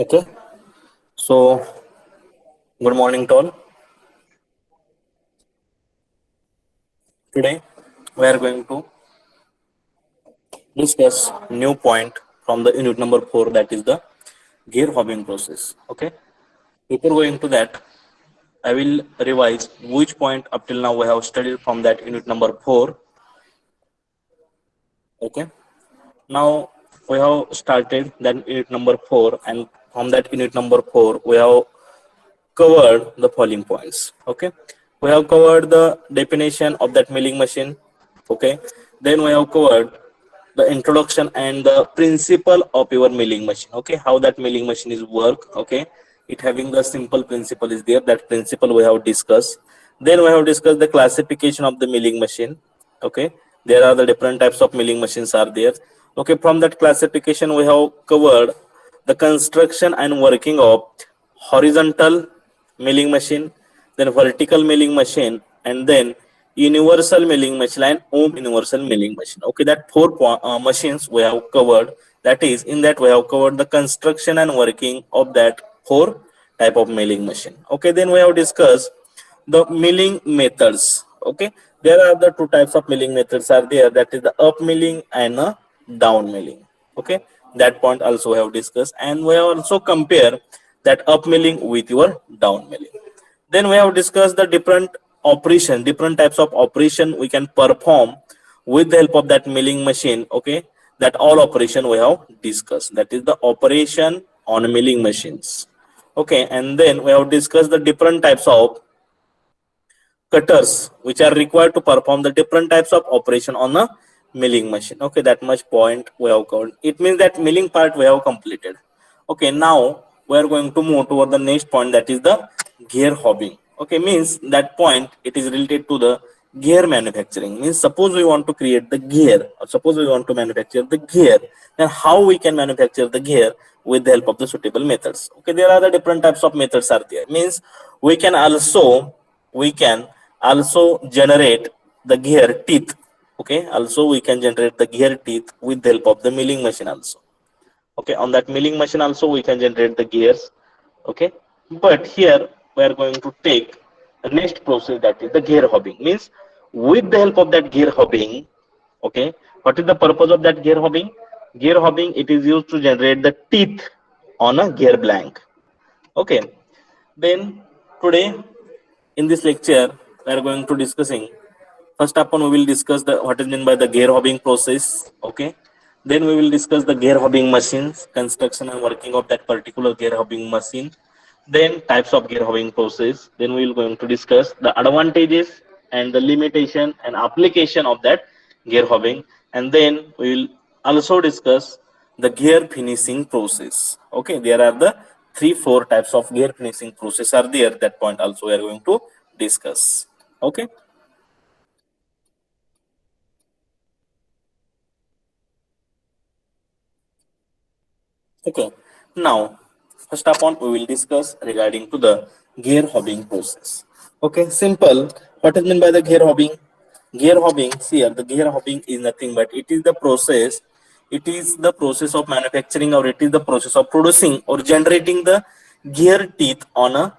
Okay, so good morning to all. Today we are going to discuss new point from the unit number 4, that is the gear hobbing process. Okay, before going to that, I will revise which point up till now we have studied from that unit number 4. Okay, now we have started that unit number 4, and from that unit number 4 we have covered the following points. Okay, we have covered the definition of that milling machine. Okay, then we have covered the introduction and the principle of your milling machine. Okay, how that milling machine is work. Okay, it having the simple principle is there, that principle we have discussed. Then we have discussed the classification of the milling machine. Okay, there are the different types of milling machines are there. Okay, from that classification we have covered the construction and working of horizontal milling machine, then vertical milling machine, and then universal milling machine and ohm universal milling machine. Okay, that machines we have covered. That is, in that we have covered the construction and working of that four type of milling machine. Okay, then we have discussed the milling methods. Okay, there are the two types of milling methods are there, that is the up milling and down milling. Okay, that point also we have discussed, and we have also compare that up milling with your down milling. Then we have discussed the different types of operation we can perform with the help of that milling machine. Okay, that all operation we have discussed, that is the operation on milling machines. Okay, and then we have discussed the different types of cutters which are required to perform the different types of operation on a milling machine. Okay, that much point we have covered. It means that milling part we have completed. Okay, now we are going to move toward the next point, that is the gear hobbing. Okay, means that point it is related to the gear manufacturing. Means suppose we want to create the gear, or suppose we want to manufacture the gear, then how we can manufacture the gear with the help of the suitable methods. Okay, there are the different types of methods are there. Means we can also generate the gear teeth. Okay, also we can generate the gear teeth with the help of the milling machine also. Okay, on that milling machine also we can generate the gears. Okay, but here we are going to take the next process, that is the gear hobbing. Means with the help of that gear hobbing. Okay, what is the purpose of that gear hobbing? Gear hobbing, it is used to generate the teeth on a gear blank. Okay, then today in this lecture we are going to discussing, first upon we will discuss the what is meant by the gear hobbing process. Okay, then we will discuss the gear hobbing machines, construction and working of that particular gear hobbing machine, then types of gear hobbing process. Then we will going to discuss the advantages and the limitation and application of that gear hobbing, and then we will also discuss the gear finishing process. Okay, there are the 3-4 types of gear finishing process are there, that point also we are going to discuss. Okay, okay, now first upon we will discuss regarding to the gear hobbing process. Okay, simple. What is meant by the gear hobbing? Gear hobbing, see here, the gear hobbing is nothing but it is the process. It is the process of manufacturing, or it is the process of producing or generating the gear teeth on a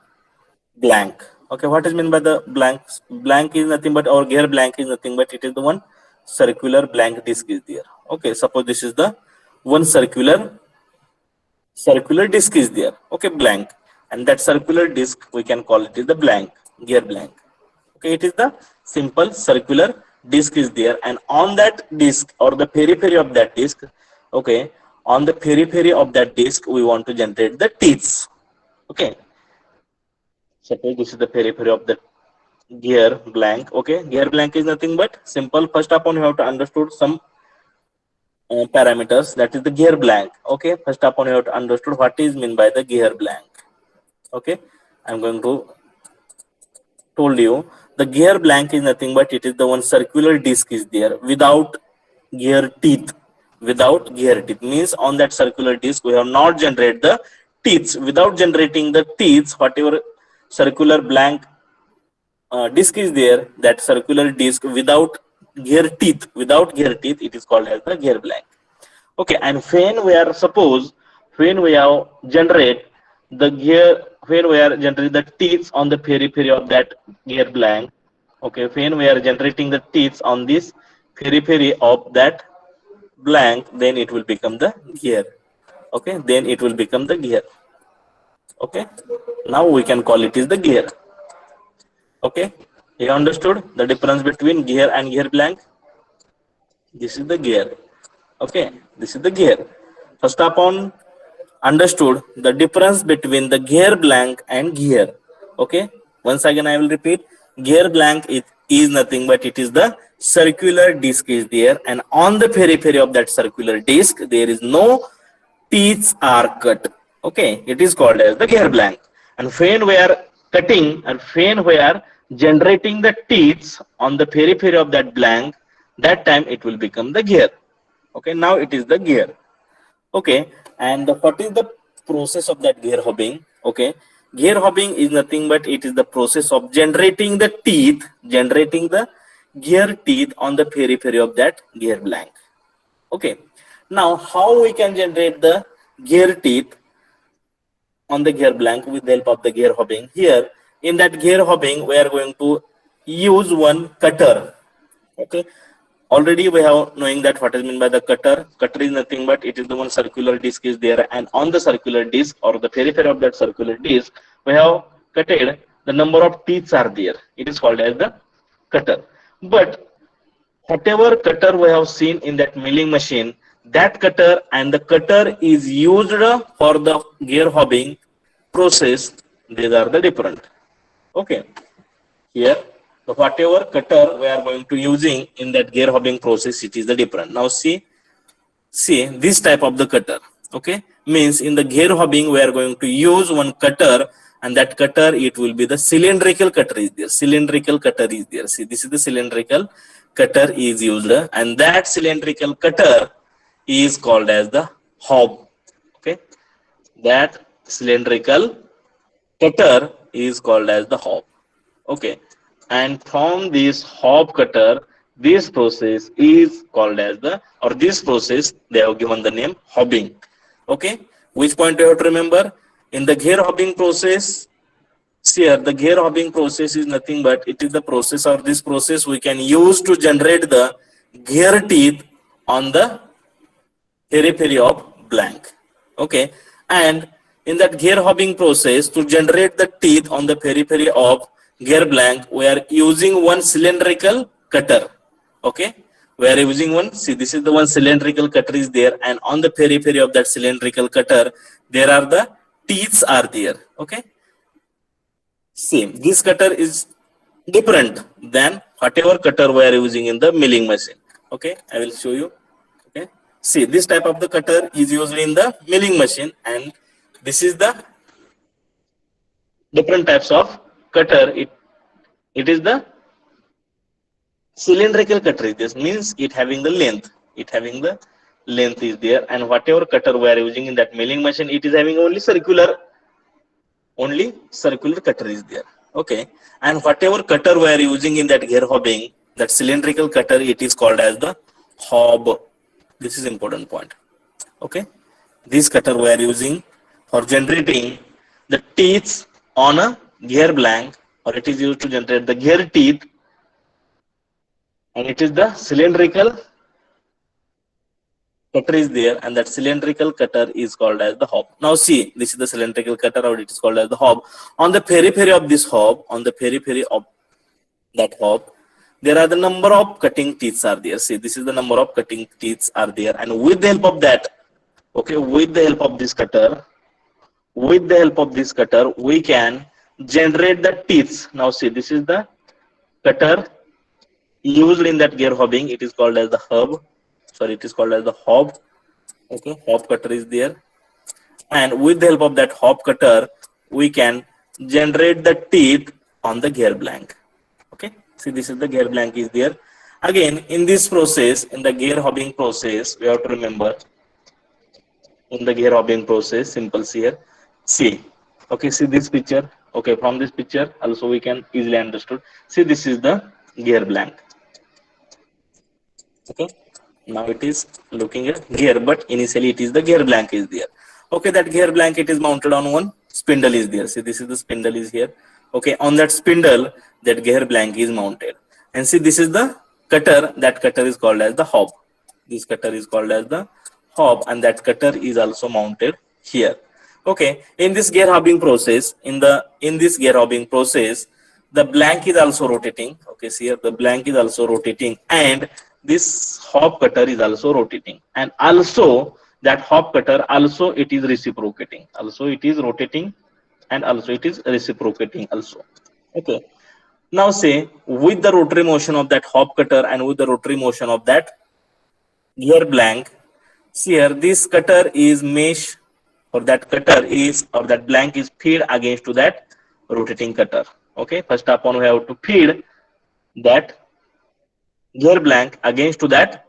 blank. Okay, what is meant by the blank? Blank is nothing but, or gear blank is nothing but it is the one circular blank disc is there. Okay, suppose this is the one circular disc is there. Okay, blank, and that circular disc we can call it is the blank, gear blank. Okay, it is the simple circular disc is there, and on that disc or the periphery of that disc. Okay, on the periphery of that disc we want to generate the teeth. Okay, suppose this is the periphery of the gear blank. Okay, gear blank is nothing but simple. First upon you have to understood some parameters, that is the gear blank. Okay, first upon you have to understood what is mean by the gear blank. Okay, I'm going to told you the gear blank is nothing but it is the one circular disc is there without gear teeth. Without gear teeth means on that circular disc we have not generate the teeth. Without generating the teeth, whatever circular blank disc is there, that circular disc without gear teeth, it is called as the gear blank. Okay, and when we are suppose when we have generate the gear, when we are generating the teeth on the periphery of that gear blank, okay, when we are generating the teeth on this periphery of that blank, then it will become the gear. Okay, then it will become the gear. Okay, now we can call it is the gear. Okay, you understood the difference between gear and gear blank? This is the gear. Okay, this is the gear. First upon understood the difference between the gear blank and gear. Okay, once again I will repeat, gear blank is nothing but it is the circular disc is there, and on the periphery of that circular disc there is no teeth are cut. Okay, it is called as the gear blank. And when we are cutting and when we are generating the teeth on the periphery of that blank, that time it will become the gear. Okay, now it is the gear. Okay, and what is the process of that gear hopping? Okay, gear hopping is nothing but it is the process of generating the teeth, generating the gear teeth on the periphery of that gear blank. Okay, now how we can generate the gear teeth on the gear blank with the help of the gear hopping? Here in that gear hopping we are going to use one cutter. Okay, already we have knowing that what is meant by the cutter. Cutter is nothing but it is the one circular disc is there, and on the circular disc or the periphery of that circular disc we have cutted the number of teeth are there. It is called as the cutter. But whatever cutter we have seen in that milling machine, that cutter and the cutter is used for the gear hobbing process. These are the different. Okay, here the whatever cutter we are going to using in that gear hobbing process, it is the different. Now see this type of the cutter. Okay, means in the gear hobbing we are going to use one cutter, and that cutter it will be the cylindrical cutter is there. Cylindrical cutter is there. See, this is the cylindrical cutter is used, and that cylindrical cutter is called as the hob. Okay, that cylindrical cutter is called as the hob. Okay, and from this hob cutter, this process is called as the, or this process they have given the name hobbing. Okay, which point you have to remember? In the gear hobbing process, here the gear hobbing process is nothing but it is the process, or this process we can use to generate the gear teeth on the periphery of blank. Okay, and in that gear hobbing process, to generate the teeth on the periphery of gear blank, we are using one cylindrical cutter. Okay, we are using one, see this is the one cylindrical cutter is there, and on the periphery of that cylindrical cutter there are the teeth are there. Okay, same, this cutter is different than whatever cutter we are using in the milling machine. Okay, I will show you. Okay, see this type of the cutter is used in the milling machine, and this is the different types of cutter. It is the cylindrical cutter. This means it having the length. It having the length is there, and whatever cutter we are using in that milling machine, it is having only circular cutter is there. Okay, and whatever cutter we are using in that gear hobbing, that cylindrical cutter, it is called as the hob. This is important point. Okay, this cutter we are using for generating the teeth on a gear blank, or it is used to generate the gear teeth, and it is the cylindrical cutter is there, and that cylindrical cutter is called as the hob. Now see, this is the cylindrical cutter, or it is called as the hob. On the periphery of this hob, on the periphery of that hob, there are the number of cutting teeth are there. See, this is the number of cutting teeth are there, and with the help of that, okay, with the help of this cutter, we can generate the teeth. Now see, this is the cutter used in that gear hobbing. It is called as the hub. Sorry, it is called as the hob. Okay, hob cutter is there, and with the help of that hob cutter, we can generate the teeth on the gear blank. Okay, see, this is the gear blank is there. Again, in this process, in the gear hobbing process, we have to remember, in the gear hobbing process, simple here. See, okay, see this picture. Okay, from this picture also we can easily understood. See, this is the gear blank. Okay, now it is looking at gear, but initially it is the gear blank is there. Okay, that gear blanket is mounted on one spindle is there. See, this is the spindle is here. Okay, on that spindle, that gear blank is mounted. And see, this is the cutter. That cutter is called as the hob. This cutter is called as the hob, and that cutter is also mounted here. Okay, in this gear hobbing process, in this gear hobbing process, the blank is also rotating. Okay, see here, the blank is also rotating, and this hob cutter is also rotating, and also that hob cutter also it is reciprocating. Also it is rotating, and also it is reciprocating also. Okay. Now say, with the rotary motion of that hob cutter and with the rotary motion of that gear blank, see here, this cutter is mesh, or that cutter is, or that blank is feed against to that rotating cutter. Okay, first upon we have to feed that gear blank against to that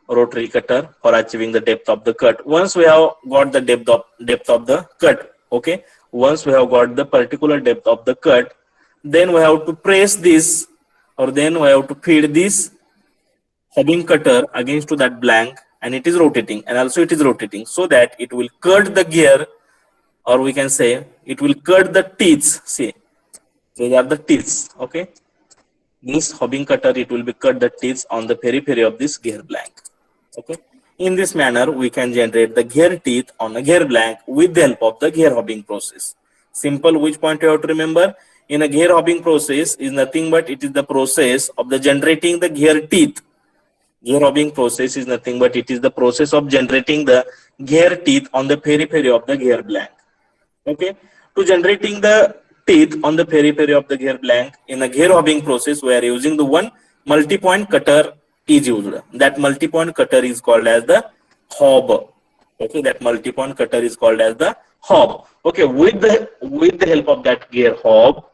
rotary cutter for achieving the depth of the cut. Once we have got the depth of the cut, okay, once we have got the particular depth of the cut, then we have to press this, or then we have to feed this hobbing cutter against to that blank, and it is rotating, and also it is rotating, so that it will cut the gear, or we can say it will cut the teeth. See, these are the teeth. Okay, this hobbing cutter, it will be cut the teeth on the periphery of this gear blank. Okay, in this manner we can generate the gear teeth on a gear blank with the help of the gear hobbing process. Simple. Which point you have to remember? In a gear hobbing process is nothing but it is the process of the generating the gear teeth. Gear hobbing process is nothing but it is the process of generating the gear teeth on the periphery of the gear blank. Okay, to generating the teeth on the periphery of the gear blank in a gear hobbing process, we are using the one multi-point cutter is used. That multi-point cutter is called as the hob. Okay, that multi-point cutter is called as the hob. Okay, with the help of that gear hob,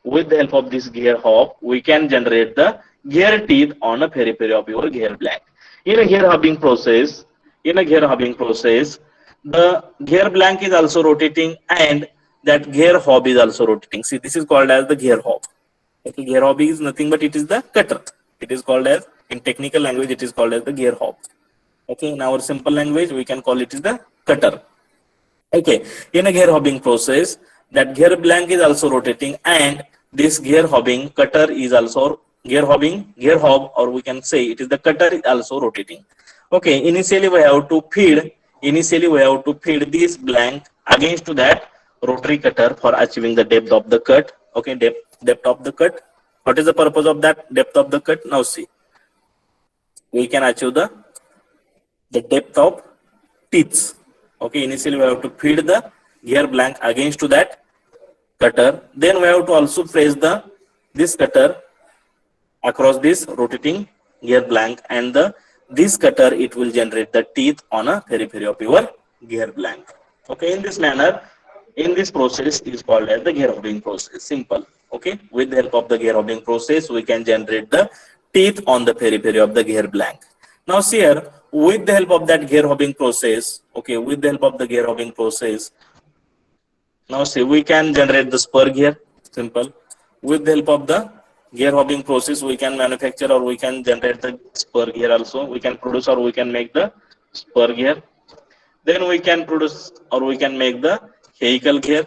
with the help of this gear hob, we can generate the gear teeth on a periphery of your gear blank. In a gear hobbing process, the gear blank is also rotating, and that gear hob is also rotating. See, this is called as the gear hob. Okay, gear hob is nothing but it is the cutter. It is called as, in technical language, it is called as the gear hob. Okay, in our simple language, we can call it is the cutter. Okay, in a gear hobbing process, that gear blank is also rotating, and this gear hobbing cutter is also gear hob, or we can say it is the cutter is also rotating. Okay, initially we have to feed this blank against to that rotary cutter for achieving the depth of the cut. Okay, depth of the cut. What is the purpose of that depth of the cut? Now see, we can achieve the depth of teeth. Okay, initially we have to feed the gear blank against to that cutter. Then we have to also press this cutter across this rotating gear blank, and this cutter, it will generate the teeth on a periphery of your gear blank. Okay, in this manner, in this process is called as the gear hobbing process. Simple. Okay, with the help of the gear hobbing process, we can generate the teeth on the periphery of the gear blank. Now see here, with the help of that gear hobbing process, okay, with the help of the gear hobbing process, now see, we can generate the spur gear. Simple. With the help of the gear hobbing process, we can manufacture or we can generate the spur gear also. We can produce or we can make the spur gear. Then we can produce or we can make the helical gear.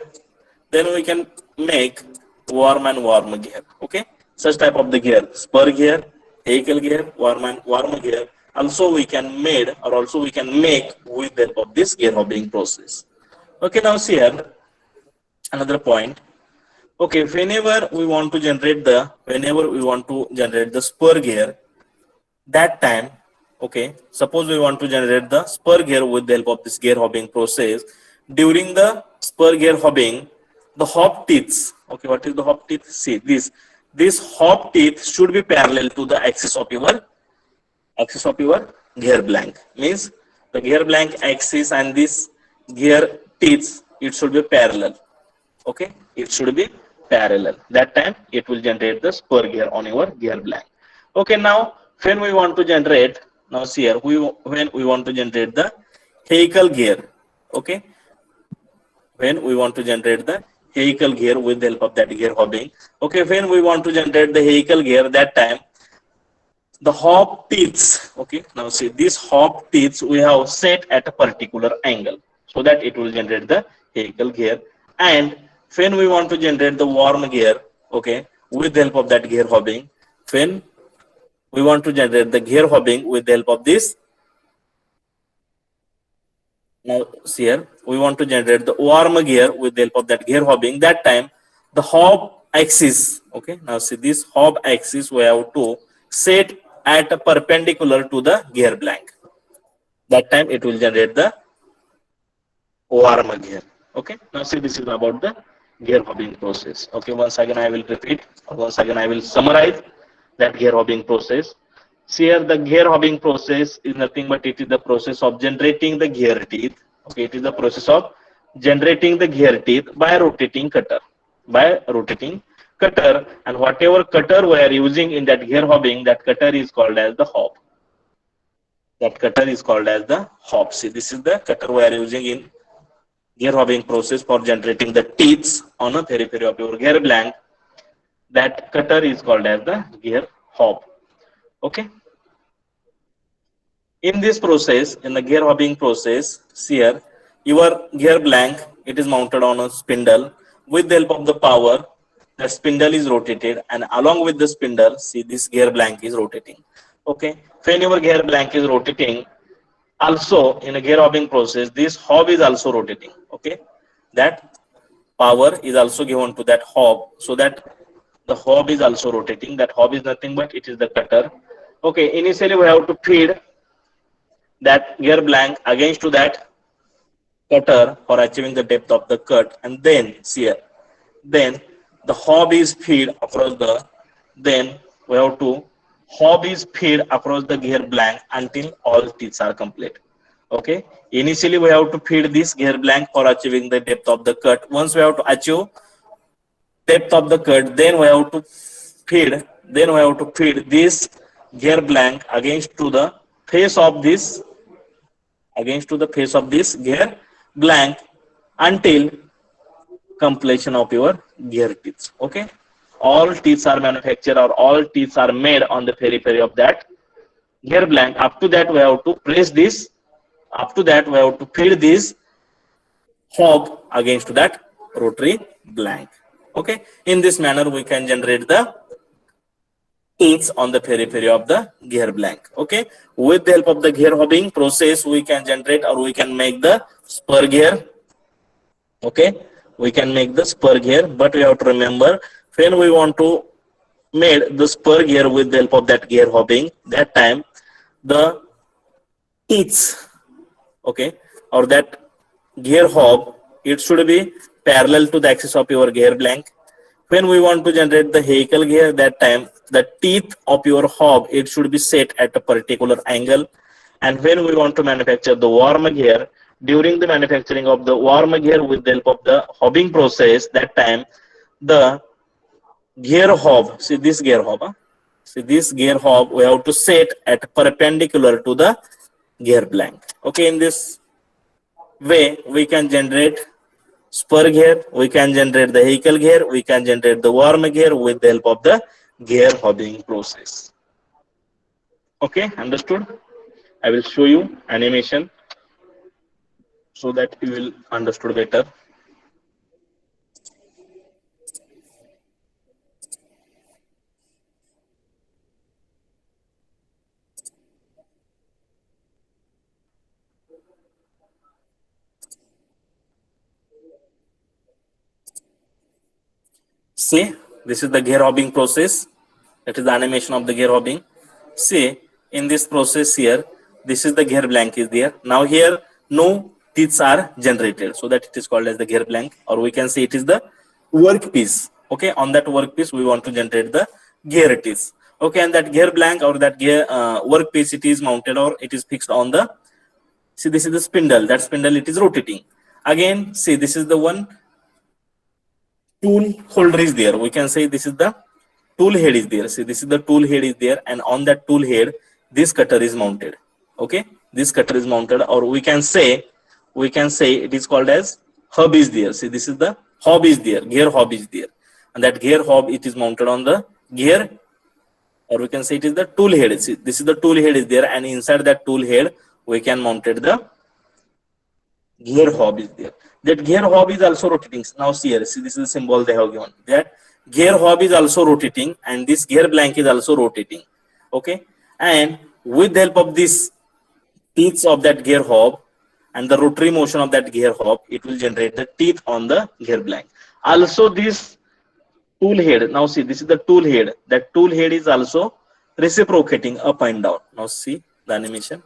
Then we can make worm and worm gear. Okay, such type of the gear: spur gear, helical gear, worm and worm gear. Also we can made or also we can make with the help of this gear hobbing process. Okay, now see here another point. Okay, whenever we want to generate the spur gear, that time, okay, suppose we want to generate the spur gear with the help of this gear hobbing process. During the spur gear hobbing, the hob teeth, okay, what is the hob teeth? See, this hob teeth should be parallel to the axis of your gear blank. Means the gear blank axis and this gear teeth, it should be parallel. Okay, it should be parallel. That time it will generate the spur gear on your gear blank. Okay, now when we want to generate, now see here, when we want to generate the helical gear, okay, when we want to generate the helical gear with the help of that gear hobbing, okay, when we want to generate the helical gear, that time the hob teeth, okay, now see, this hob teeth we have set at a particular angle. so that it will generate the helical gear. And when we want to generate the worm gear, okay, with the help of that gear hobbing, when we want to generate the gear hobbing with the help of this, now see here, we want to generate the worm gear with the help of that gear hobbing. That time the hob axis, okay, now see this hob axis we have to set at a perpendicular to the gear blank. That time it will generate the worm gear. Okay, now see, this is about the gear hobbing process. Okay, once again I will repeat, or once again I will summarize that gear hobbing process. See here, the gear hobbing process is nothing but it is the process of generating the gear teeth. Okay, it is the process of generating the gear teeth by rotating cutter. By rotating cutter, and whatever cutter we are using in that gear hobbing, that cutter is called as the hob. That cutter is called as the hob. See, this is the cutter we are using in gear hobbing process for generating the teeth on a periphery of your gear blank. That cutter is called as the gear hob. Okay. In this process, in the gear hobbing process, see here, your gear blank, it is mounted on a spindle. With the help of the power, the spindle is rotated, and along with the spindle, see, this gear blank is rotating. Okay. When your gear blank is rotating, also in a gear hobbing process, this hob is also rotating. Okay, that power is also given to that hob, so that the hob is also rotating. That hob is nothing but it is the cutter. Okay, initially we have to feed that gear blank against to that cutter for achieving the depth of the cut, and then see here, then the hob is feed across the, then we have to hob is feed across the gear blank until all teeth are complete. Okay, initially we have to feed this gear blank for achieving the depth of the cut. Once we have to achieve depth of the cut, then we have to feed this gear blank against to the face of this gear blank until completion of your gear teeth. Okay, all teeth are manufactured, or all teeth are made on the periphery of that gear blank. Up to that we have to press this, up to that we have to feed this hob against that rotary blank. Okay, in this manner we can generate the teeth on the periphery of the gear blank. Okay, with the help of the gear hobbing process, we can generate, or we can make the spur gear. Okay, we can make the spur gear, but we have to remember, when we want to make the spur gear with the help of that gear hobbing, that time the teeth, okay, or that gear hob, it should be parallel to the axis of your gear blank. When we want to generate the helical gear, that time the teeth of your hob, it should be set at a particular angle. And when we want to manufacture the worm gear, during the manufacturing of the worm gear with the help of the hobbing process, that time the gear hob, see this gear hob, see this gear hob, we have to set at perpendicular to the gear blank. Okay, in this way we can generate spur gear, we can generate the helical gear, we can generate the worm gear with the help of the gear hobbing process. Okay, understood? I will show you animation so that you will understood better. See, this is the gear hobbing process. That is the animation of the gear hobbing. See, in this process here, this is the gear blank is there. Now here, no teeth are generated, so that it is called as the gear blank, or we can say it is the workpiece. Okay, on that workpiece, we want to generate the gear teeth. Okay, and that gear blank or that gear workpiece, it is mounted or it is fixed on the, see, this is the spindle. That spindle, it is rotating. Again, see, this is the one tool holder is there. We can say this is the tool head is there. See, this is the tool head is there, and on that tool head, this cutter is mounted. Okay, this cutter is mounted, or we can say it is called as hub is there. See, this is the hob is there, gear hob is there, and that gear hob, it is mounted on the gear, or we can say it is the tool head. See, this is the tool head is there, and inside that tool head we can mounted the gear hob is there. That gear hob is also rotating. Now see here, see this is the symbol they have given. That gear hob is also rotating and this gear blank is also rotating. Okay, and with the help of this teeth of that gear hob and the rotary motion of that gear hob, it will generate the teeth on the gear blank. Also this tool head, now see this is the tool head. That tool head is also reciprocating up and down. Now see the animation.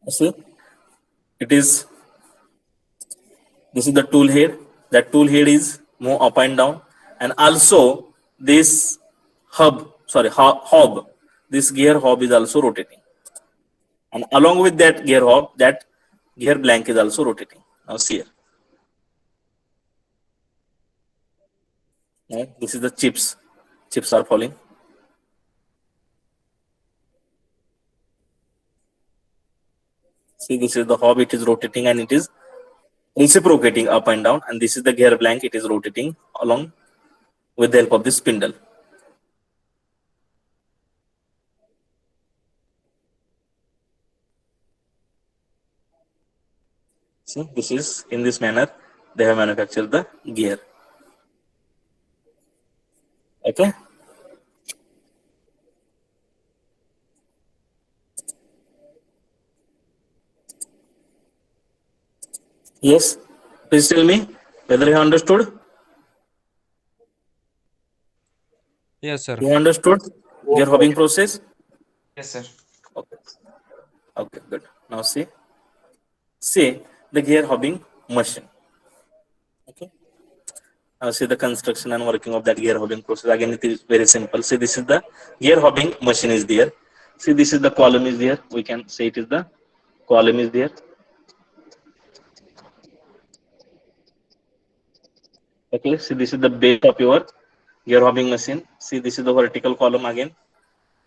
See, it is, this is the tool head. That tool head is move up and down, and also this hob, this gear hob is also rotating, and along with that gear hob, that gear blank is also rotating. Now see here. Right? This is the chips. Chips are falling. See, this is the hob, it is rotating and it is reciprocating up and down, and this is the gear blank, it is rotating along with the help of this spindle. See, this is in this manner they have manufactured the gear. Okay. Yes, please tell me whether you understood. Yes, sir. You understood gear hobbing process? Yes, sir. Okay. Okay, good. Now see the gear hobbing machine. Okay. Now see the construction and working of that gear hobbing process. Again, it is very simple. See, this is the gear hobbing machine is there. See, this is the column is there. We can say it is the column is there. Okay, see this is the base of your gear hobbing machine. See, this is the vertical column again.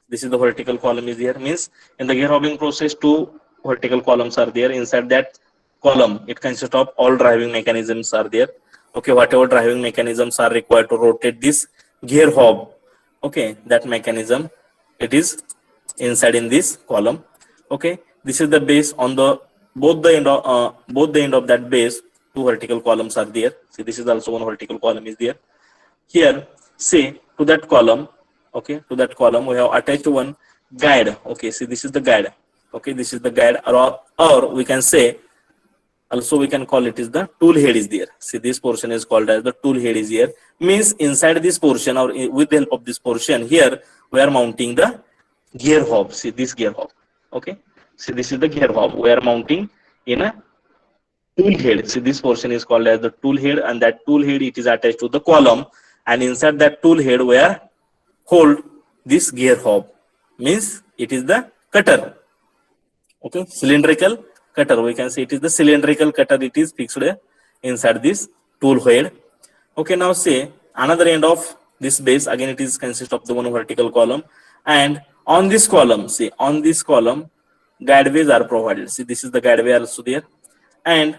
This is the vertical column is here. Means in the gear hobbing process, two vertical columns are there. Inside that column, it consists of all driving mechanisms are there. Okay, whatever driving mechanisms are required to rotate this gear hob. Okay, that mechanism, it is inside in this column. Okay, this is the base. On the both the end of that base, two vertical columns are there. See, this is also one vertical column is there. Here, say to that column, okay, to that column we have attached one guide. Okay, see this is the guide. Okay, this is the guide, or we can say also we can call it is the tool head is there. See, this portion is called as the tool head is here. Means inside this portion or with the help of this portion here, we are mounting the gear hob. See this gear hob. Okay, see this is the gear hob. We are mounting in a tool head. See, this portion is called as the tool head, and that tool head it is attached to the column, and inside that tool head we are hold this gear hob. Means it is the cutter. Okay, cylindrical cutter, we can say it is the cylindrical cutter, it is fixed inside this tool head. Okay, now say another end of this base, again it is consist of the one vertical column, and on this column, see on this column guideways are provided. See, this is the guideway also there, and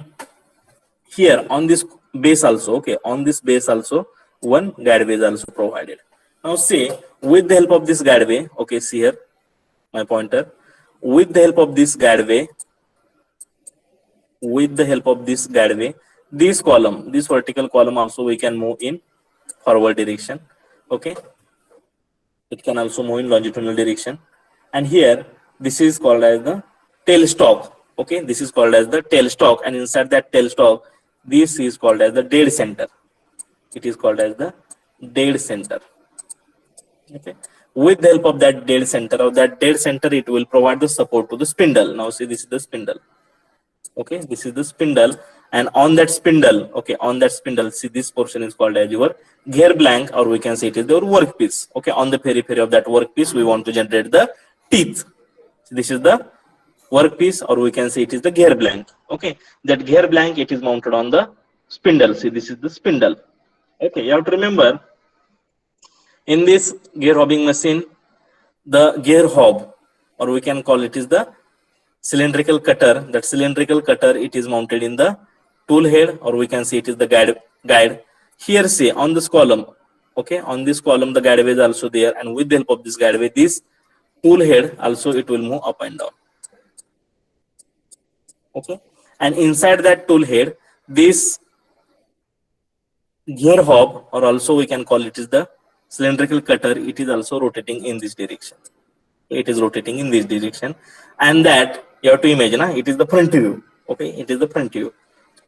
here on this base also, okay, on this base also one guideway is also provided. Now see, with the help of this guideway, okay, see here my pointer, with the help of this guideway, this column, this vertical column also we can move in forward direction. Okay, it can also move in longitudinal direction, and here this is called as the tailstock. Okay, this is called as the tailstock, and inside that tailstock, this is called as the dead center. It is called as the dead center. Okay, with the help of that dead center, it will provide the support to the spindle. Now see, this is the spindle. Okay, this is the spindle, and on that spindle, okay, on that spindle, see this portion is called as your gear blank, or we can say it is your workpiece. Okay, on the periphery of that workpiece, we want to generate the teeth. So this is the workpiece, or we can say it is the gear blank. Okay, that gear blank, it is mounted on the spindle. See, this is the spindle. Okay, you have to remember, in this gear hobbing machine, the gear hob, or we can call it is the cylindrical cutter. That cylindrical cutter, it is mounted in the tool head, or we can say it is the guide. Here, say on this column, okay, on this column the guideway is also there, and with the help of this guideway, this tool head also it will move up and down. Okay, and inside that tool head, this gear hob, or also we can call it is the cylindrical cutter, it is also rotating in this direction. It is rotating in this direction, and that you have to imagine, it is the front view. Okay, it is the front view.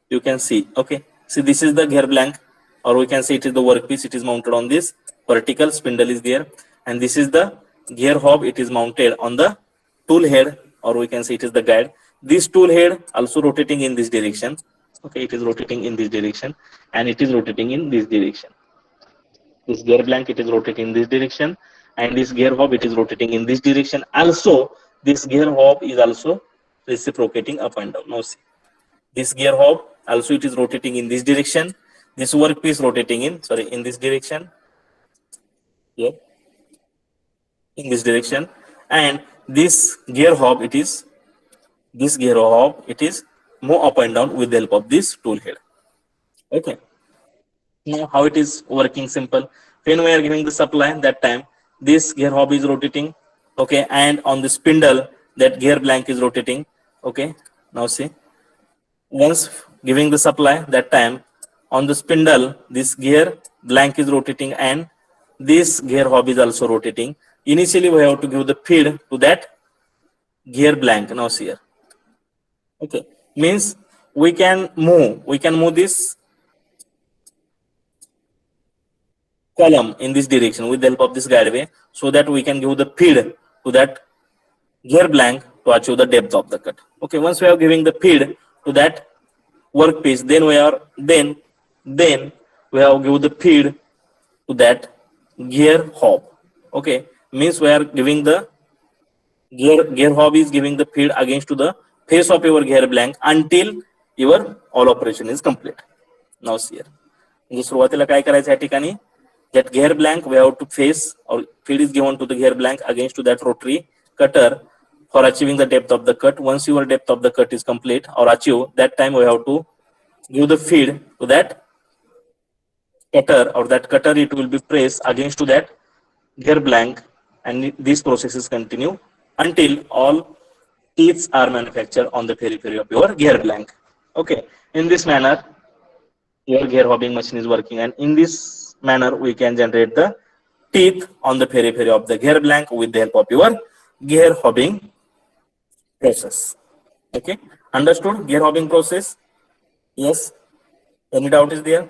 You can see. Okay, see, this is the gear blank, or we can say it is the workpiece. It is mounted on this vertical spindle is there, and this is the gear hob. It is mounted on the tool head, or we can say it is the guide. This tool head also rotating in this direction. Okay, it is rotating in this direction, and it is rotating in this direction. This gear blank, it is rotating in this direction, and this gear hob, it is rotating in this direction. Also, this gear hob is also reciprocating up and down. Now see, this gear hob also it is rotating in this direction. This workpiece rotating in this direction. Here, in this direction, and this gear hob, it is move up and down with the help of this tool head. Okay. Now how it is working? Simple. When we are giving the supply, that time this gear hob is rotating. Okay, and on the spindle, that gear blank is rotating. Okay, now see, once giving the supply, that time on the spindle, this gear blank is rotating, and this gear hob is also rotating. Initially we have to give the feed to that gear blank. Now see here. Okay, means we can move this column in this direction with the help of this guideway, so that we can give the feed to that gear blank to achieve the depth of the cut. Okay, once we are giving the feed to that workpiece, then we have give the feed to that gear hob. Okay, means we are giving the gear hob is giving the feed against to the face of your gear blank until your all operation is complete. Now see here, म्हणजे सुरुवातीला काय करायचं या ठिकाणी, that gear blank we have to face, or feed is given to the gear blank against to that rotary cutter for achieving the depth of the cut. Once your depth of the cut is complete or achieved, that time we have to give the feed to that cutter, or that cutter it will be pressed against to that gear blank, and these processes continue until all teeth are manufactured on the periphery of your gear blank. Okay, in this manner your gear hobbing machine is working, and in this manner we can generate the teeth on the periphery of the gear blank with the help of your gear hobbing process. Okay, understood gear hobbing process? Yes, any doubt is there?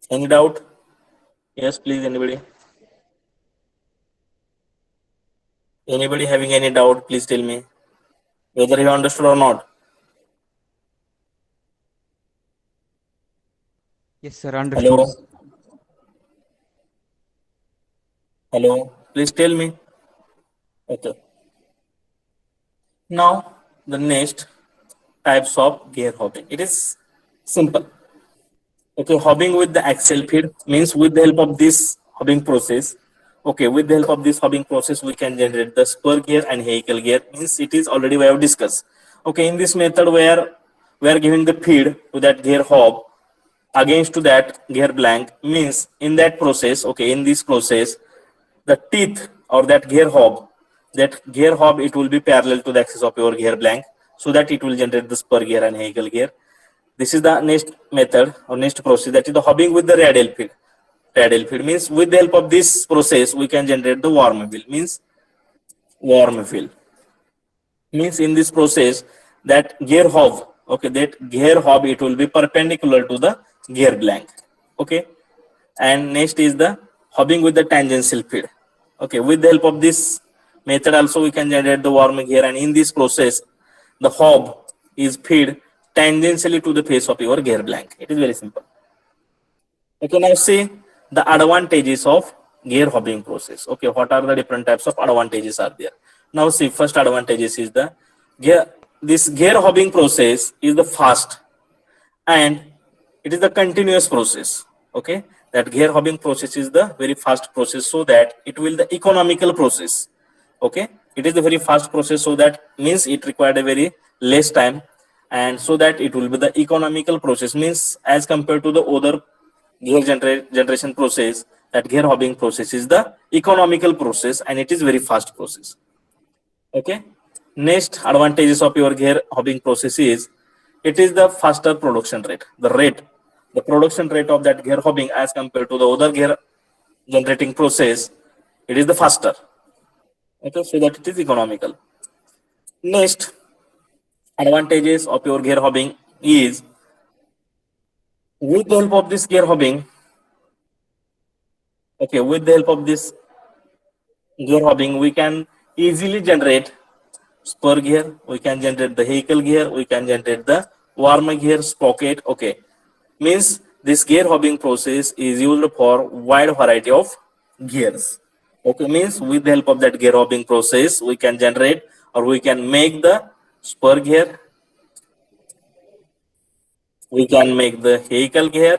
Any doubt? Yes, please, anybody having any doubt, please tell me whether you understood or not. Yes, sir. Understood. Hello, please tell me. Okay, now the next types of gear hobbing, it is simple. Okay, hobbing with the axial feed means with the help of this hobbing process. Okay, with the help of this hobbing process, we can generate the spur gear and helical gear. Means it is already we have discussed. Okay, in this method where we are giving the feed to that gear hob against to that gear blank, means in that process, okay, in this process, the teeth or that gear hob, it will be parallel to the axis of your gear blank, so that it will generate the spur gear and helical gear. This is the next method or next process, that is the hobbing with the radial feed. Radial feed means with the help of this process we can generate the worm wheel. Means in this process that gear hob, okay, that gear hob it will be perpendicular to the gear blank. Okay, and next is the hobbing with the tangential feed. Okay, with the help of this method also we can generate the worm gear, and in this process the hob is feed tangentially to the face of your gear blank. It is very simple. Okay, now see the advantages of gear hobbing process. Okay, what are the different types of advantages are there? Now see, first advantages is the this gear hobbing process is the fast and it is the continuous process. Okay, that gear hobbing process is the very fast process, so that it will the economical process. Okay, it is the very fast process, so that means it required a very less time, and so that it will be the economical process. Means as compared to the other gear generation process, that gear hobbing process is the economical process and it is very fast process. Okay. Next advantages of your gear hobbing process is it is the faster production rate. The production rate of that gear hobbing as compared to the other gear generating process, it is the faster. Okay, so that it is economical. Next advantages of your gear hobbing is with the help of this gear hobbing, okay, with the help of this gear hobbing, we can easily generate spur gear, we can generate the vehicle gear, we can generate the worm gear, sprocket. Okay, means this gear hobbing process is used for wide variety of gears. Okay, means with the help of that gear hobbing process, we can generate or we can make the spur gear, we can make the vehicle gear,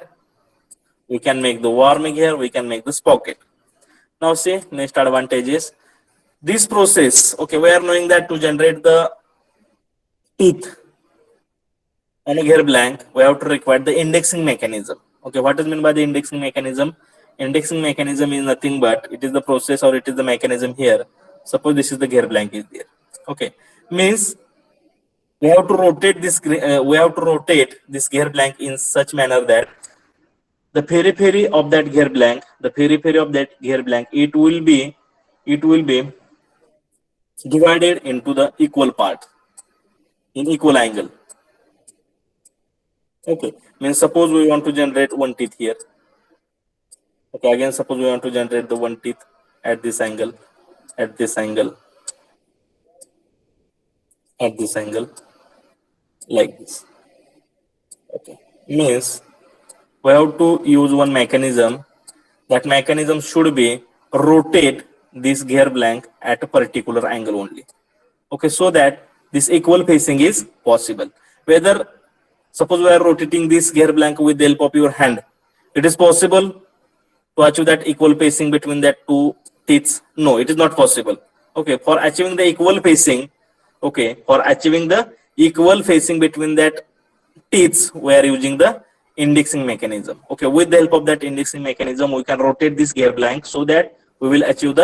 we can make the worm gear, we can make the sprocket. Now see next advantages. This process, okay, we are knowing that to generate the teeth on a gear blank, we have to require the indexing mechanism. Okay, what is meant by the indexing mechanism? Indexing mechanism is nothing but it is the process or it is the mechanism here. Suppose this is the gear blank is there. Okay, means we have to rotate this gear blank in such manner that the periphery of that gear blank, it will be divided into the equal part in equal angle. Okay, means suppose we want to generate one teeth here. Okay, again suppose we want to generate the one teeth at this angle, at this angle, at this angle, like this. Okay, means we have to use one mechanism. That mechanism should be rotate this gear blank at a particular angle only. Okay, so that this equal facing is possible. Whether suppose we are rotating this gear blank with the help of your hand, it is possible to achieve that equal facing between that two teeth? No, it is not possible. Okay, for achieving the equal facing, between that teeth, we are using the indexing mechanism. Okay, with the help of that indexing mechanism, we can rotate this gear blank so that we will achieve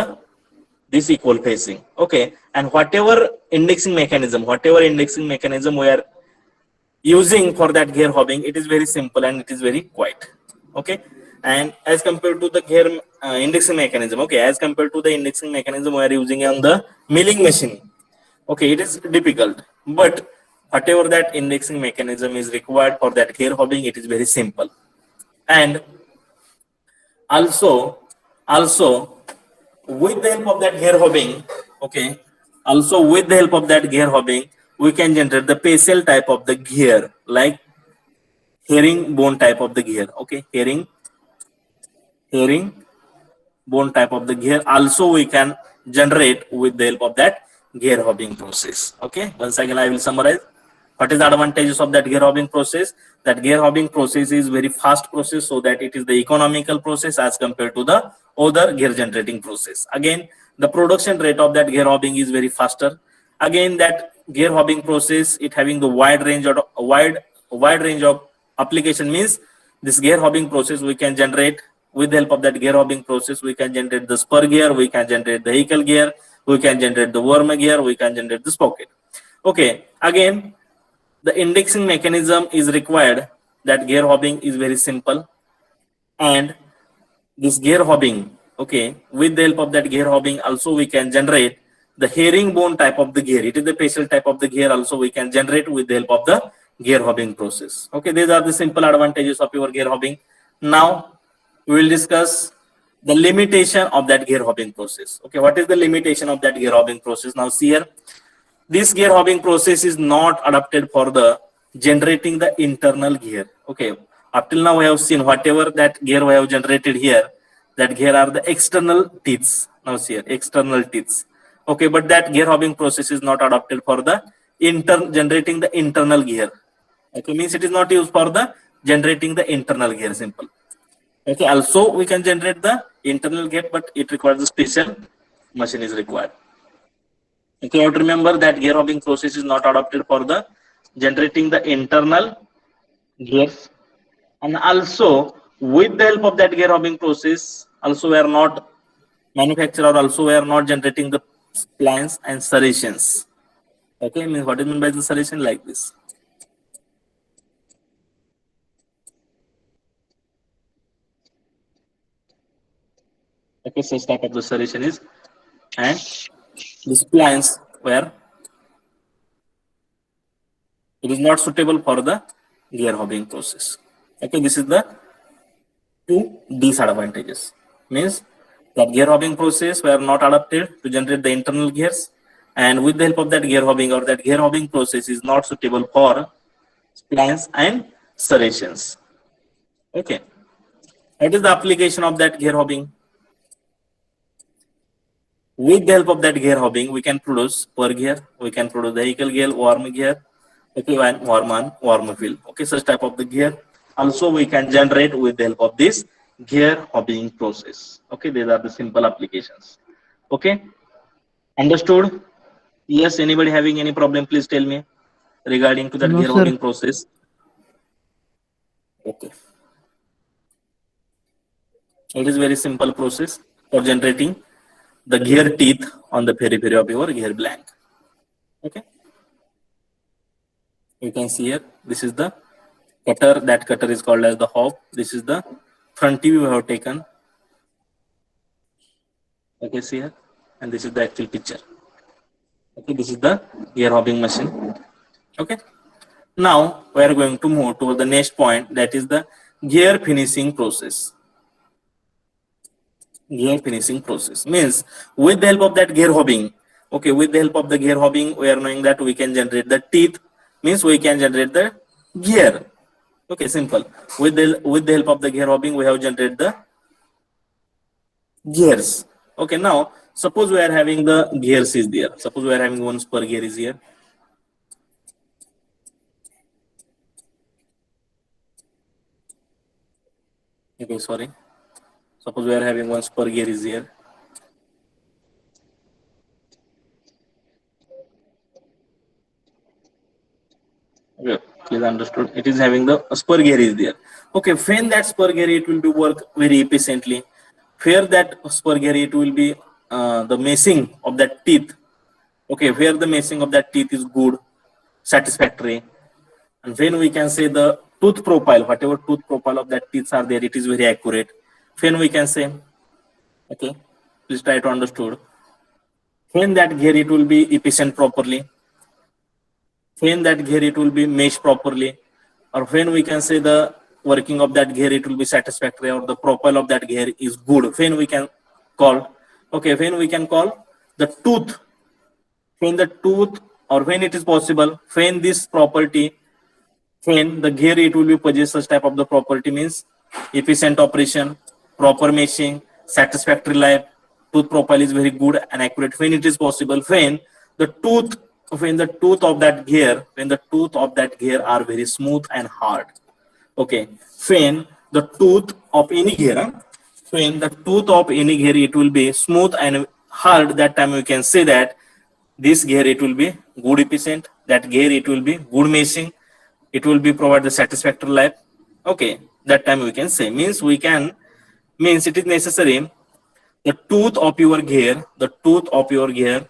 this equal facing. Okay, and whatever indexing mechanism we are using for that gear hobbing, it is very simple and it is very quiet. Okay, and as compared to the gear indexing mechanism, we are using on the milling machine. Okay, it is difficult, but whatever that indexing mechanism is required for that gear hobbing, it is very simple. And also with the help of that gear hobbing, we can generate the special type of the gear, like herringbone type of the gear. Okay, herringbone type of the gear also we can generate with the help of that gear hobbing process. Okay, once again I will summarize. What is the advantages of that gear hobbing process? That gear hobbing process is very fast process, so that it is the economical process as compared to the other gear generating process. Again, the production rate of that gear hobbing is very faster. Again, that gear hobbing process, it having the wide range of application. Means this gear hobbing process we can generate with the help of that gear hobbing process. We can generate the spur gear, we can generate the vehicle gear, we can generate the worm gear, we can generate the sprocket. Okay, again, the indexing mechanism is required. That gear hobbing is very simple, and this gear hobbing, okay, with the help of that gear hobbing also we can generate the herringbone type of the gear. It is the special type of the gear also we can generate with the help of the gear hobbing process. Okay, these are the simple advantages of your gear hobbing. Now we will discuss the limitation of that gear hobbing process. Okay, what is the limitation of that gear hobbing process? Now see here, this gear hobbing process is not adapted for the generating the internal gear. Okay, up till now we have seen whatever that gear we have generated here, that gear are the external teeth. Now see here, external teeth. Okay, but that gear hobbing process is not adapted for the generating the internal gear. Okay, means it is not used for the generating the internal gear. Simple. Okay, also we can generate the internal gear, but it requires a special machine is required. Okay, you have to remember that gear hobbing process is not adapted for the generating the internal gears, and also With the help of that gear hobbing process, also we are not manufacturer, also we are not generating the splines and serrations. Okay, means what is meant by the serration? Like this. Okay, such type of the serration is, and the splines where it is not suitable for the gear hobbing process. Okay, this is the two disadvantages. Means that gear hobbing process were not adapted to generate the internal gears, and with the help of that gear hobbing or that gear hobbing process is not suitable for splines and serrations. Okay, that is the application of that gear hobbing. With the help of that gear hobbing, we can produce per gear, we can produce vehicle gear, worm gear, okay, and worm wheel. Okay, such type of the gear. Also, we can generate with the help of this gear hobbing process. Okay, these are the simple applications. Okay, understood? Yes, anybody having any problem, please tell me regarding to that No, gear sir. hobbing process. Okay. It is very simple process for generating the gear teeth on the periphery of your gear blank. Okay. You can see here, this is the cutter. That cutter is called as the hob. This is the front view we have taken. Okay, see here, and this is the actual picture. Okay, this is the gear hobbing machine. Okay. Now we are going to move to the next point, that is the gear finishing process. Gear finishing process means with the help of that gear hobbing, okay, with the help of the gear hobbing, we are knowing that we can generate the teeth, means we can generate the gear. Okay, simple. With the help of the gear hobbing, we have generated the gears. Okay, now suppose we are having the gears is there. Suppose we are having one spur gear is here. Okay, sorry. Suppose we are having one spur gear is here. Okay, please understood. It is having the spur gear is there. Okay, when that spur gear, it will be work very efficiently. Where that spur gear, it will be the meshing of that teeth. Okay, where the meshing of that teeth is good, satisfactory, and when we can say the tooth profile, whatever tooth profile of that teeth are there, it is very accurate. When we can say, okay, please try to understood. When that gear, it will be efficient properly. When that gear, it will be meshed properly, or when we can say the working of that gear, it will be satisfactory, or the profile of that gear is good. When we can call, okay, when we can call the tooth, when the tooth, or when it is possible, when this property, when the gear, it will be possess such type of the property, means efficient operation, proper meshing, satisfactory life, tooth profile is very good and accurate. When it is possible, when the tooth of that gear, when the tooth of that gear are very smooth and hard. Okay, when the tooth of any gear, when the tooth of any gear, it will be smooth and hard, that time we can say that this gear, it will be good efficient, that gear, it will be good meshing, it will be provide the satisfactory life. Okay, that time we can say, means we can, means it is necessary the tooth of your gear,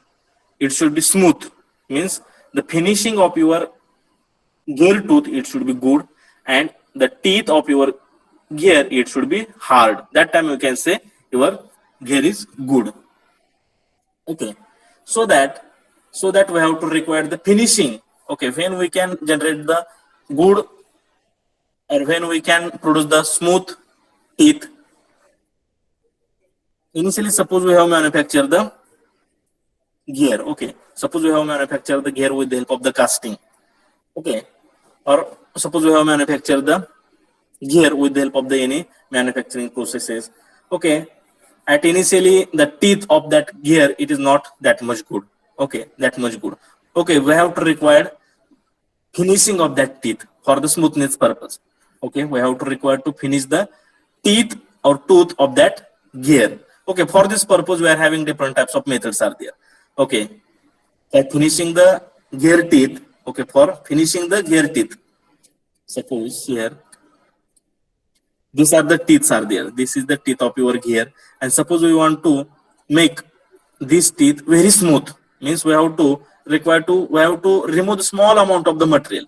it should be smooth, means the finishing of your gear tooth, it should be good, and the teeth of your gear, it should be hard. That time you can say your gear is good. Okay, so that we have to require the finishing. Okay, when we can generate the good, or when we can produce the smooth teeth. Initially, suppose we have manufactured the gear. Okay, suppose we have manufactured the gear with the help of the casting. Okay, or suppose we have manufactured the gear with the help of the any manufacturing processes. Okay, at initially the teeth of that gear, it is not that much good. Okay, that much good. Okay, we have to require finishing of that teeth for the smoothness purpose. Okay, we have to require to finish the teeth or tooth of that gear. Okay, for this purpose, we are having different types of methods are there. Okay, for finishing the gear teeth. Okay, for finishing the gear teeth, suppose here these are the teeth are there. This is the teeth of your gear. And suppose we want to make these teeth very smooth, means we have to remove the small amount of the material.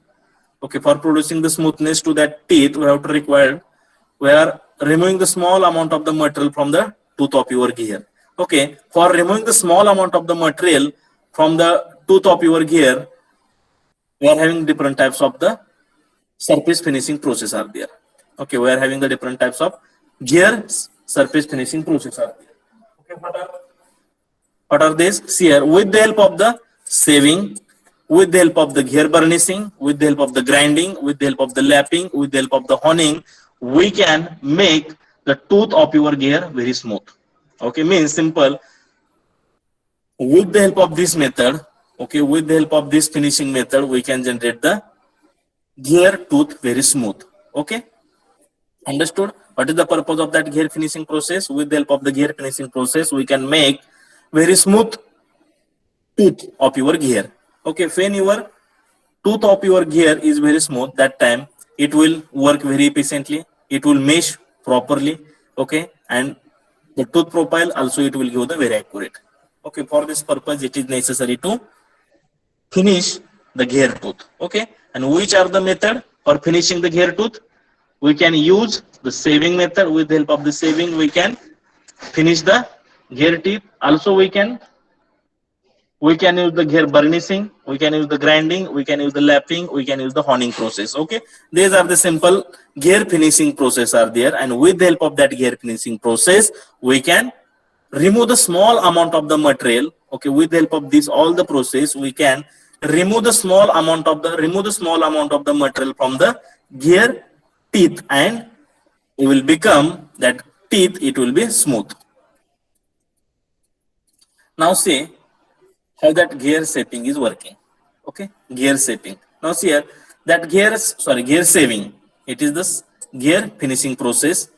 Okay, for producing the smoothness to that teeth, we are removing the small amount of the material from the tooth of your gear. Okay, for removing the small amount of the material from the tooth of your gear, we are having different types of the surface finishing process are there. Okay, we are having the different types of gear surface finishing process are there. Okay, what are these? See here, with the help of the saving, with the help of the gear burnishing, with the help of the grinding, with the help of the lapping, with the help of the honing, we can make the tooth of your gear very smooth. Okay, means simple. With the help of this method, okay, with the help of this finishing method, we can generate the gear tooth very smooth. Okay, understood? What is the purpose of that gear finishing process? With the help of the gear finishing process, we can make very smooth tooth of your gear. Okay, when your tooth of your gear is very smooth, that time it will work very efficiently, it will mesh properly. Okay, and the tooth profile also it will give the very accurate. Okay, for this purpose it is necessary to finish the gear tooth. Okay, and which are the method for finishing the gear tooth? We can use the saving method. With the help of the saving, we can finish the gear teeth. Also, we can use the gear burnishing, we can use the grinding, we can use the lapping, we can use the honing process. Okay, these are the simple gear finishing process are there, and with the help of that gear finishing process, we can remove the small amount of the material. Okay, with the help of this all the process, we can remove the small amount of the material from the gear teeth, and it will become that teeth, it will be smooth. Now see how that gear shaping is working. Okay, gear shaping. Now see here, that gear saving, it is this gear finishing process.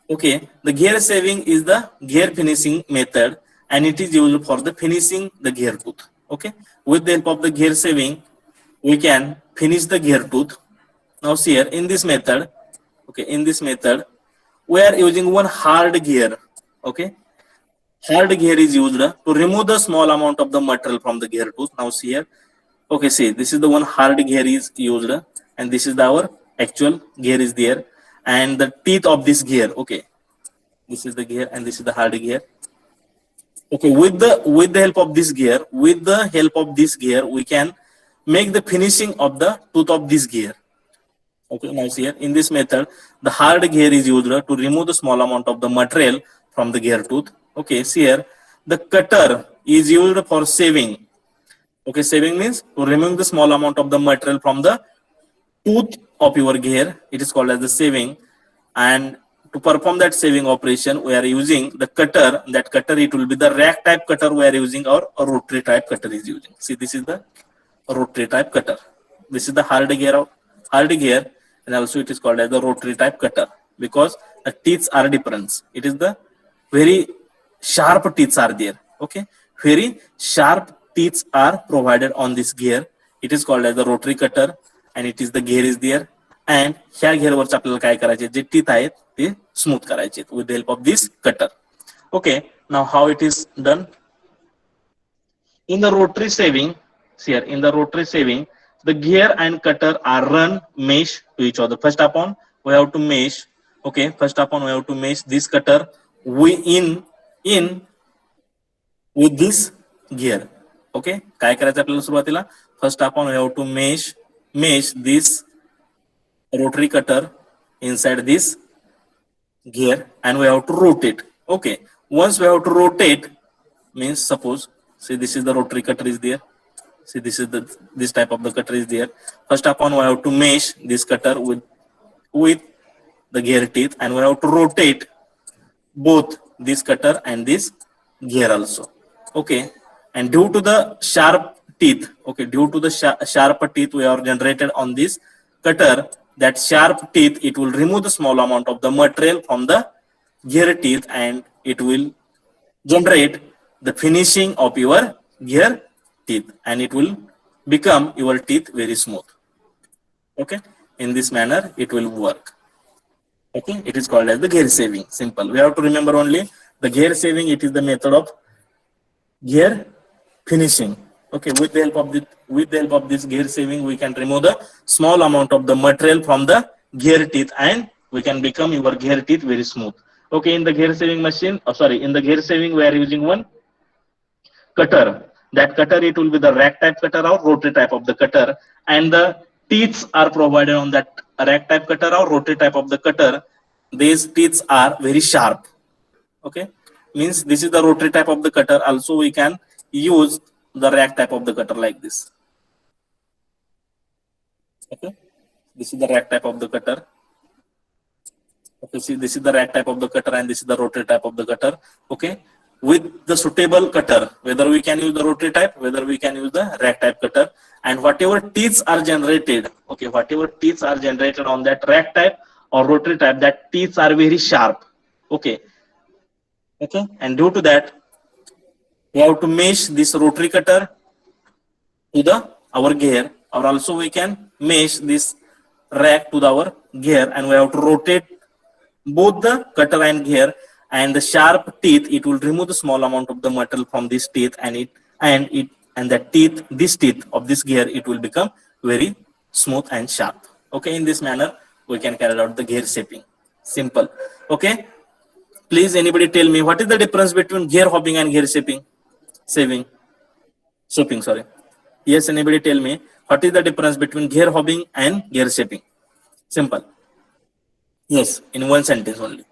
Okay, the gear saving is the gear finishing method, and it is used for the finishing the gear tooth. Okay, with the help of the gear saving, we can finish the gear tooth. Now see here, in this method, okay, in this method, we are using one hard gear. Okay, hard gear is used to remove the small amount of the material from the gear tooth. Now see here, okay, see, this is the one hard gear is used, and this is our actual gear is there, and the teeth of this gear. Okay, this is the gear and this is the hard gear. Okay, with the help of this gear, we can make the finishing of the tooth of this gear. Okay, now see here, in this method, the hard gear is used to remove the small amount of the material from the gear tooth. Okay, see here, the cutter is used for saving. Okay, saving means to remove the small amount of the material from the tooth of your gear. It is called as the saving, and to perform that saving operation, we are using the cutter. That cutter, it will be the rack type cutter we are using, or a rotary type cutter is using. See, this is the rotary type cutter. This is the hard gear, and also it is called as the rotary type cutter because the teeth are different. It is the very sharp teeth are there. Okay, very sharp teeth are provided on this gear. It is called as the rotary cutter, and it is the gear is there. And ह्या gearवरच आपल्याला काय करायचे, जे teeth आहेत ते smooth करायचे with the help of this cutter. Okay, now how it is done? In the rotary saving, see here, in the rotary saving, the gear and cutter are run mesh to each other. First upon we have to mesh. Okay, first upon we have to mesh this cutter in with this gear. Okay, काय करायचं आपल्याला सुरुवातीला? First upon we have to mesh this rotary cutter inside this gear, and we have to rotate. Okay, once we have to rotate, means suppose, see, this is the rotary cutter is there. See, this is this type of the cutter is there. First upon we have to mesh this cutter with the gear teeth, and we have to rotate both this cutter and this gear also. Okay, and due to the sharp teeth, okay, due to the sharp teeth we are generated on this cutter, that sharp teeth, it will remove the small amount of the material from the gear teeth, and it will generate the finishing of your gear teeth, and it will become your teeth very smooth. Okay, in this manner it will work. Okay, it is called as the gear saving. Simple. We have to remember only the gear saving. It is the method of gear finishing. Okay, with the help of this gear saving, we can remove the small amount of the material from the gear teeth, and we can become your gear teeth very smooth. Okay, in the gear saving machine, in the gear saving, we are using one cutter. That cutter, it will be the rack type cutter or rotary type of the cutter, and the teeth are provided on that rack type cutter or rotary type of the cutter. These teeth are very sharp. Okay, means this is the rotary type of the cutter. Also, we can use the rack type of the cutter like this. Okay, this is the rack type of the cutter. Okay, see, this is the rack type of the cutter, and this is the rotary type of the cutter. Okay, with the suitable cutter, whether we can use the rotary type, whether we can use the rack type cutter, and whatever teeth are generated, okay, whatever teeth are generated on that rack type or rotary type, that teeth are very sharp. Okay, okay, and due to that, we have to mesh this rotary cutter to the our gear, or also we can mesh this rack to our gear, and we have to rotate both the cutter and gear, and the sharp teeth, it will remove the small amount of the metal from this teeth, and the teeth, this teeth of this gear, it will become very smooth and sharp. Okay, in this manner we can carry out the gear shaping. Simple. Okay, please anybody tell me what is the difference between gear hopping and gear shaping? Shaping, sorry. Yes, anybody tell me what is the difference between gear hopping and gear shaping? Simple. Yes, in one sentence only.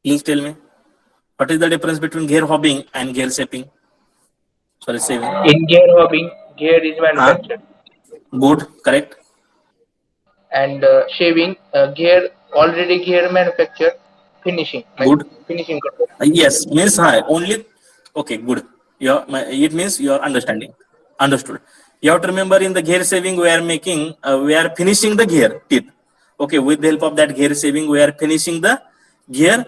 Please tell me what is the difference between gear hopping and gear shaping? Sorry, saving. In gear hopping, gear is manufactured, Good, correct. and shaving, gear manufactured, finishing, like Good. finishing control. Yes, means only. Okay, good. It means you are understanding. Understood. You have to remember in the gear saving we are finishing the gear teeth. Okay, with the help of that gear saving, we are finishing the gear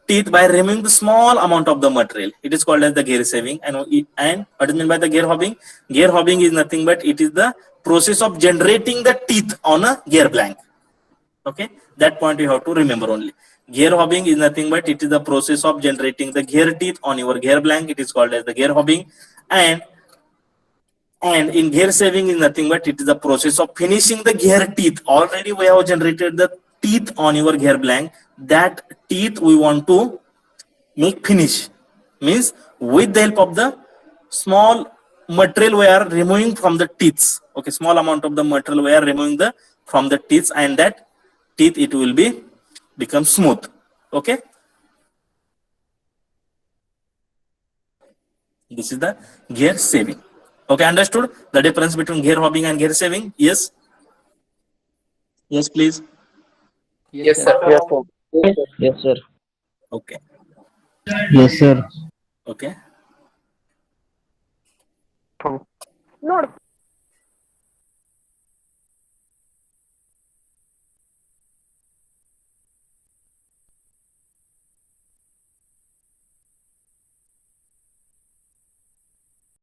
teeth by removing the small amount of the material. It is called as the gear saving. And what is meant by the gear hopping? Gear hopping is nothing but it is the process of generating the teeth on a gear blank. Okay, that point you have to remember only. Gear hopping is nothing but it is the process of generating the gear teeth on your gear blank. It is called as the gear hopping, and in gear saving is nothing but it is the process of finishing the gear teeth. Already we have generated the teeth on your gear blank. That teeth we want to make finish, means with the help of the small material we are removing from the teeth. Okay, small amount of the material we are removing from the teeth, and that teeth it will become smooth. Okay, this is the gear saving. Okay, understood the difference between gear hopping and gear saving? Yes, yes, please. Yes, sir. Yes, sir. Okay, Yes, sir. okay.